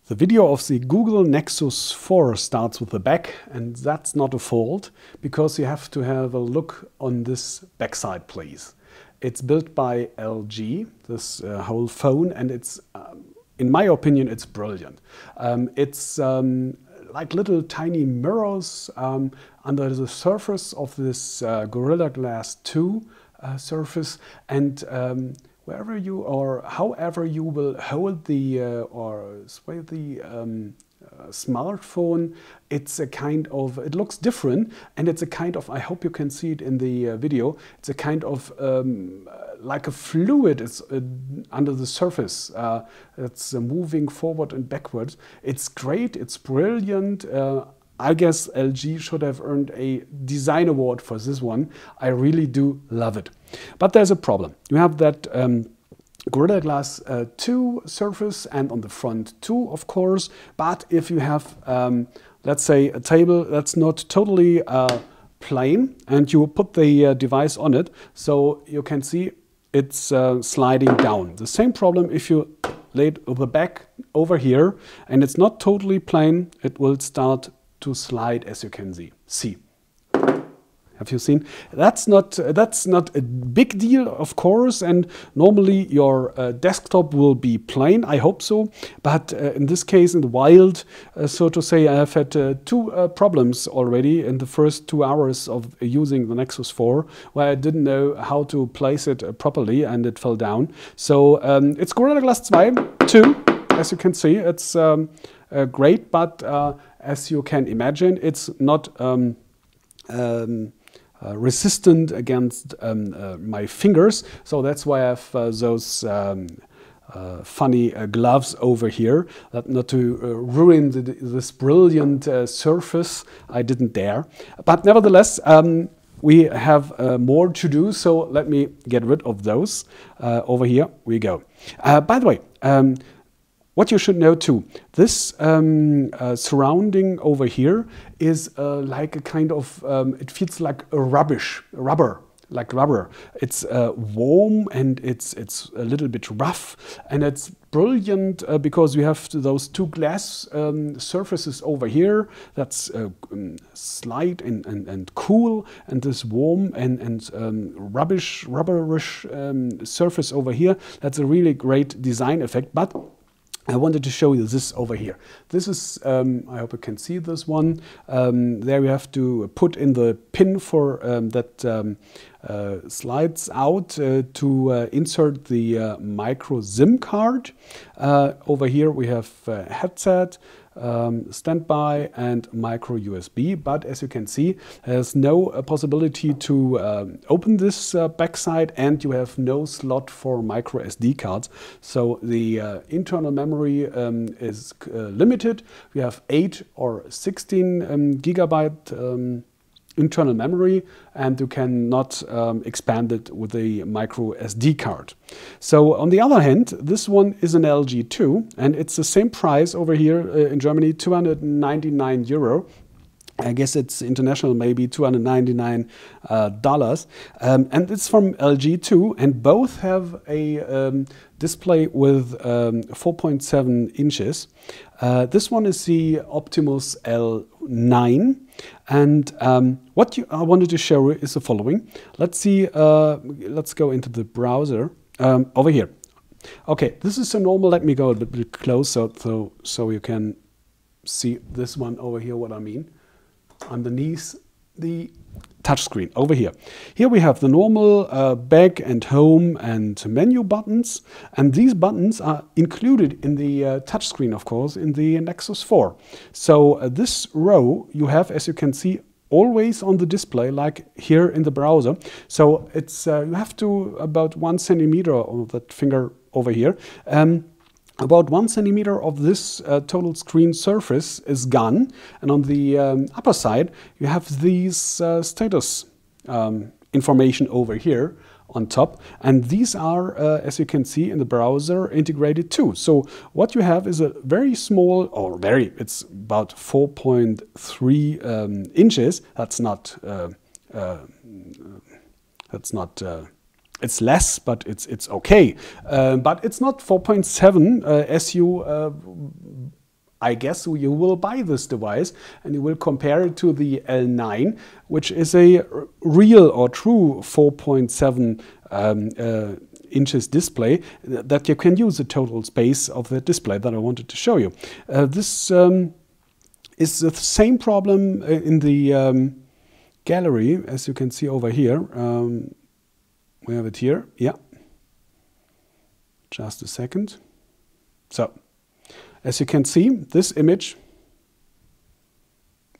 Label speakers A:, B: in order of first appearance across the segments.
A: The video of the Google Nexus 4 starts with the back, and that's not a fault because you have to have a look on this backside, please. It's built by LG, this whole phone, and it's, in my opinion, it's brilliant. It's like little tiny mirrors under the surface of this Gorilla Glass 2 surface, and wherever you or however you will hold the or sway the smartphone, it's a kind of, it looks different, and it's a kind of, I hope you can see it in the video, it's a kind of like a fluid is under the surface. It's moving forward and backwards. It's great, it's brilliant. I guess LG should have earned a design award for this one. I really do love it. But there's a problem. You have that Gorilla Glass 2 surface, and on the front too, of course. But if you have, let's say, a table that's not totally plain, and you put the device on it, so you can see it's sliding down. The same problem if you lay it the back over here, and it's not totally plain, it will start to slide, as you can see. Have you seen? That's not a big deal, of course, and normally your desktop will be plain. I hope so, but in this case, in the wild, so to say, I have had two problems already in the first 2 hours of using the Nexus 4, where I didn't know how to place it properly, and it fell down. So it's Gorilla Glass 2, as you can see. It's great, but as you can imagine, it's not resistant against my fingers, so that's why I have those funny gloves over here, that not to ruin this brilliant surface. I didn't dare, but nevertheless we have more to do, so let me get rid of those. Over here we go. By the way, what you should know too, this surrounding over here is like a kind of, it feels like a rubber. It's warm, and it's a little bit rough, and it's brilliant because we have those two glass surfaces over here that's slight and cool, and this warm and rubberish surface over here. That's a really great design effect. But I wanted to show you this over here. This is, I hope you can see this one. There we have to put in the pin for that slides out to insert the micro SIM card. Over here we have headset, standby, and micro USB, but as you can see, there's no possibility to open this backside, and you have no slot for micro SD cards. So the internal memory is limited. We have 8 or 16 gigabyte internal memory, and you cannot expand it with a micro SD card. So on the other hand, this one is an LG 2, and it's the same price over here in Germany, 299 euro. I guess it's international, maybe $299. And it's from LG 2, and both have a display with 4.7 inches. This one is the Optimus L9. And what I wanted to show you is the following. Let's see, let's go into the browser over here. Okay, this is a normal, let me go a little bit closer so you can see this one over here, what I mean. Underneath the touchscreen over here. Here we have the normal back and home and menu buttons, and these buttons are included in the touchscreen, of course, in the Nexus 4. So this row you have, as you can see, always on the display, like here in the browser. So it's you have to about 1 centimeter of that finger over here. About 1 centimeter of this total screen surface is gone, and on the upper side you have these status information over here on top, and these are, as you can see in the browser, integrated too. So what you have is a very small, or it's about 4.3 inches. That's not it's less, but it's okay. But it's not 4.7 as you I guess you will buy this device and you will compare it to the L9, which is a real or true 4.7 inches display that you can use the total space of the display that I wanted to show you. This is the same problem in the gallery, as you can see over here. We have it here, yeah. Just a second. So, as you can see, this image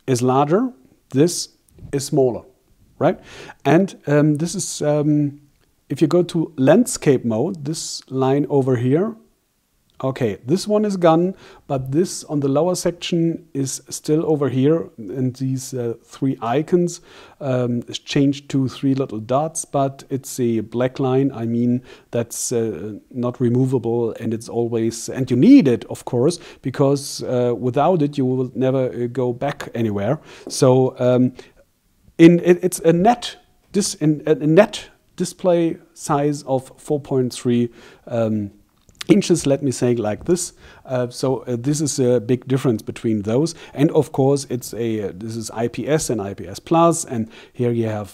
A: is larger, this is smaller, right? And this is, if you go to landscape mode, this line over here, okay, this one is gone, but this on the lower section is still over here, and these three icons is changed to three little dots, but it's a black line. I mean, that's not removable, and it's always, and you need it, of course, because without it you will never go back anywhere. So it's a net display size of 4.3 inches, let me say like this. So this is a big difference between those, and of course it's this is IPS and IPS plus, and here you have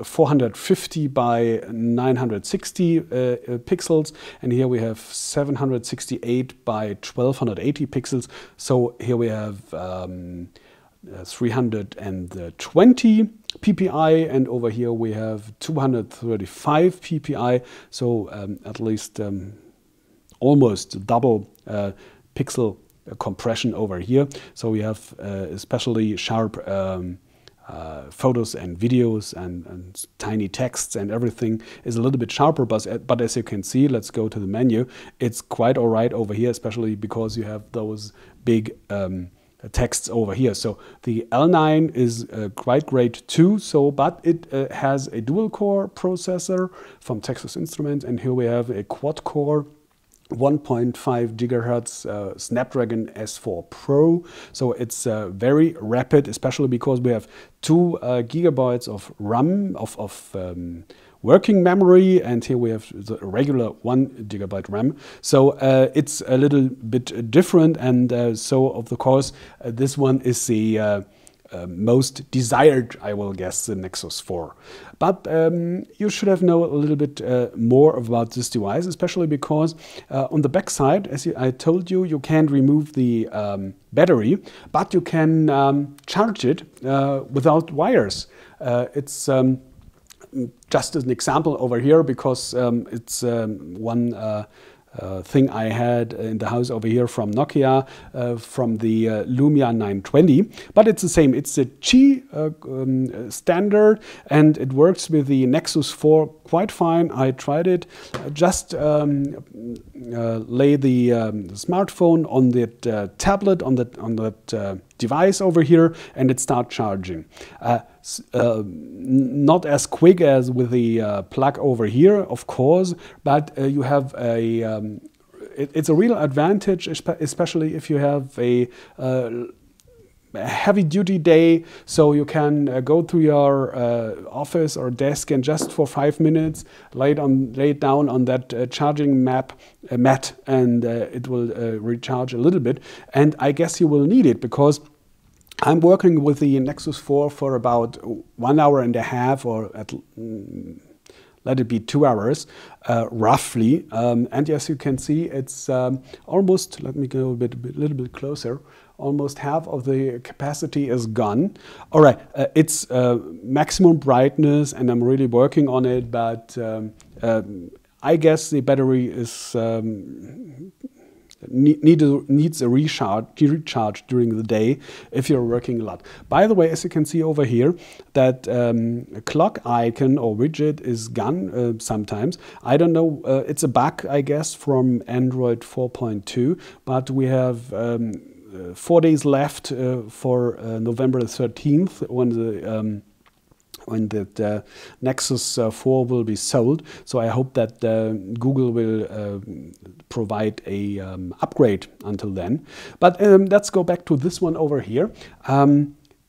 A: 450 by 960 pixels, and here we have 768 by 1280 pixels. So here we have 320 ppi, and over here we have 235 ppi, so at least almost double pixel compression over here. So we have especially sharp photos and videos and tiny texts, and everything is a little bit sharper, but as you can see, let's go to the menu, it's quite all right over here, especially because you have those big texts over here. So the L9 is quite great too, but it has a dual core processor from Texas Instruments, and here we have a quad core 1.5 gigahertz Snapdragon S4 Pro. So it's very rapid, especially because we have 2 gigabytes of RAM, of working memory, and here we have the regular 1 gigabyte RAM. So it's a little bit different, and so of course this one is the most desired, I will guess, the Nexus 4. But you should have known a little bit more about this device, especially because on the back side, as I told you, you can't remove the battery, but you can charge it without wires. It's just as an example over here, because it's one thing I had in the house over here from Nokia, from the Lumia 920, but it's the same. It's a Qi standard, and it works with the Nexus 4 quite fine. I tried it. Just lay the smartphone on that tablet, on that device over here, and it starts charging. Not as quick as with the plug over here, of course, but you have a it's a real advantage, especially if you have a heavy-duty day, so you can go to your office or desk and just for 5 minutes lay it down on that charging mat, and it will recharge a little bit. And I guess you will need it, because I'm working with the Nexus 4 for about 1 hour and a half, or let it be 2 hours, roughly. And as you can see, it's almost, let me go a little bit closer, almost half of the capacity is gone. All right, it's maximum brightness, and I'm really working on it, but I guess the battery is needs a recharge during the day if you're working a lot. By the way, as you can see over here, that clock icon or widget is gone sometimes. I don't know, it's a bug, I guess, from Android 4.2, but we have 4 days left for November 13th, when the Nexus 4 will be sold. So I hope that Google will provide a upgrade until then. But let's go back to this one over here.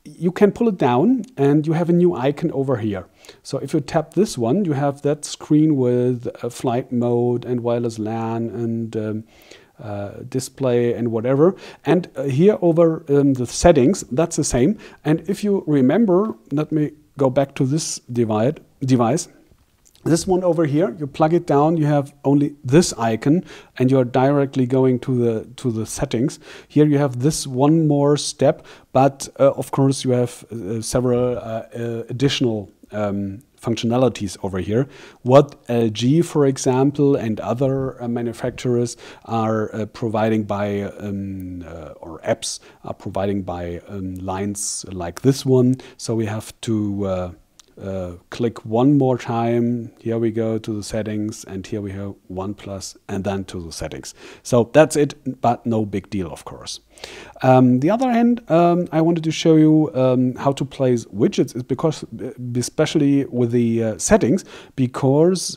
A: You can pull it down, and you have a new icon over here. So if you tap this one, you have that screen with flight mode and wireless LAN and display and whatever. And here over the settings, that's the same. And if you remember, let me go back to this device. This one over here, you plug it down, you have only this icon, and you're directly going to the settings. Here you have this one more step, but of course you have several additional functionalities over here. What LG, for example, and other manufacturers are providing by, or apps are providing by lines like this one. So we have to click one more time. Here we go to the settings, and here we have 1+, and then to the settings. So that's it, but no big deal, of course. The other hand, I wanted to show you how to place widgets, is because, especially with the settings, because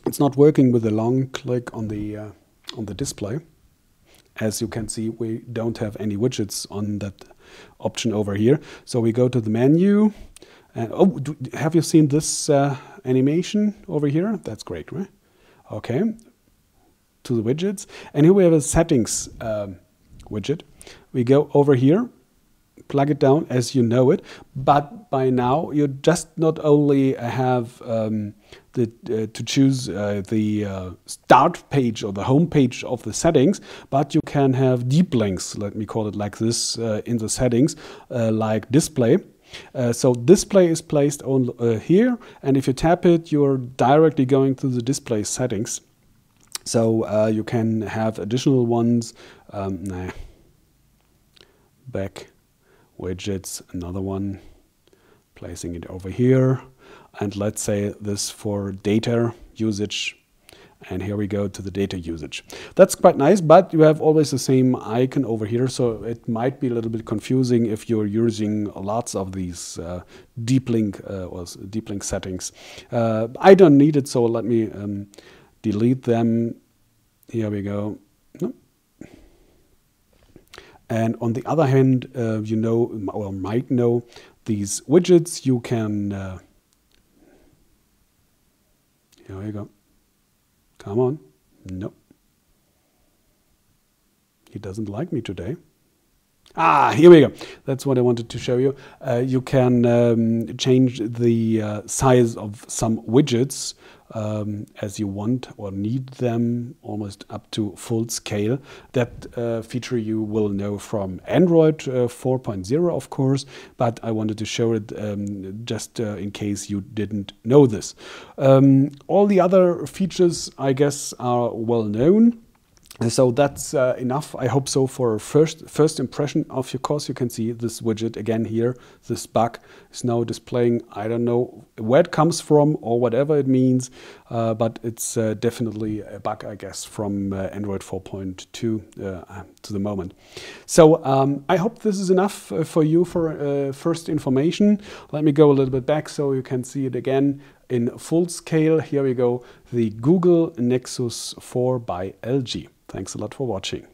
A: it's not working with a long click on the display. As you can see, we don't have any widgets on that option over here. So we go to the menu. And have you seen this animation over here? That's great, right? Okay, to the widgets. And here we have a settings widget. We go over here, plug it down as you know it. But by now, you just not only have to choose the start page or the home page of the settings, but you can have deep links, let me call it like this, in the settings, like display. So display is placed on here, and if you tap it, you're directly going to the display settings. So you can have additional ones. Back widgets, another one, placing it over here, and let's say this for data usage. And here we go to the data usage. That's quite nice, but you have always the same icon over here, so it might be a little bit confusing if you're using lots of these deep link settings. I don't need it, so let me delete them. Here we go. No. And on the other hand, you know, or might know, these widgets you can. Here we go. Come on. No. He doesn't like me today. Here we go. That's what I wanted to show you. You can change the size of some widgets as you want or need them, almost up to full scale. That feature you will know from Android 4.0, of course, but I wanted to show it just in case you didn't know this. All the other features, I guess, are well known. So that's enough, I hope so, for first impression of your course. You can see this widget again here. This bug is now displaying, I don't know where it comes from or whatever it means, but it's definitely a bug, I guess, from Android 4.2 to the moment. So I hope this is enough for you for first information. Let me go a little bit back so you can see it again in full scale. Here we go, the Google Nexus 4 by LG. Thanks a lot for watching.